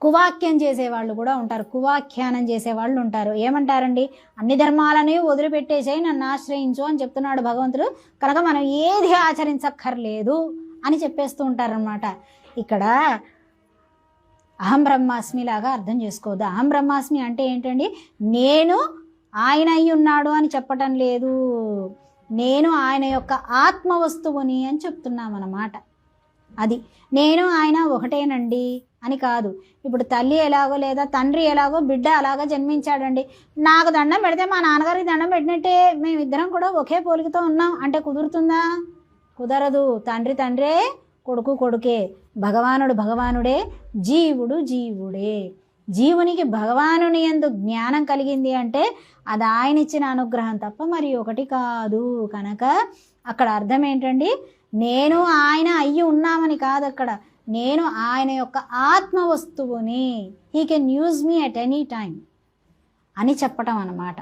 కువాక్యం చేసేవాళ్ళు కూడా ఉంటారు, కువాఖ్యానం చేసేవాళ్ళు ఉంటారు. ఏమంటారండి, అన్ని ధర్మాలని వదిలిపెట్టేసేయి, నన్ను ఆశ్రయించు అని చెప్తున్నాడు భగవంతుడు, కనుక మనం ఏది ఆచరించక్కర్లేదు అని చెప్పేస్తూ ఉంటారనమాట. ఇక్కడ అహం బ్రహ్మాస్మి లాగా అర్థం చేసుకోవద్దు. అహం బ్రహ్మాస్మి అంటే ఏంటండి, నేను ఆయన అయి ఉన్నాడు అని చెప్పటం లేదు, నేను ఆయన యొక్క ఆత్మ వస్తువుని అని చెప్తున్నామన్నమాట. అది నేను ఆయన ఒకటేనండి అని కాదు. ఇప్పుడు తల్లి ఎలాగో లేదా తండ్రి ఎలాగో బిడ్డ అలాగా జన్మించాడండి, నాకు దండం పెడితే మా నాన్నగారికి దండం పెట్టినట్టే మేమిద్దరం కూడా ఒకే పోలికతో ఉన్నాం అంటే కుదురుతుందా? కుదరదు. తండ్రి తండ్రే, కొడుకు కొడుకే, భగవానుడు భగవానుడే, జీవుడు జీవుడే. జీవునికి భగవానుని యందు జ్ఞానం కలిగింది అంటే అది ఆయన ఇచ్చిన అనుగ్రహం తప్ప మరి ఒకటి కాదు. కనుక అక్కడ అర్థం ఏంటండి, నేను ఆయన అయ్యి ఉన్నామని కాదు, అక్కడ నేను ఆయన యొక్క ఆత్మ వస్తువుని, he can use me at any time అని చెప్పటం అన్నమాట.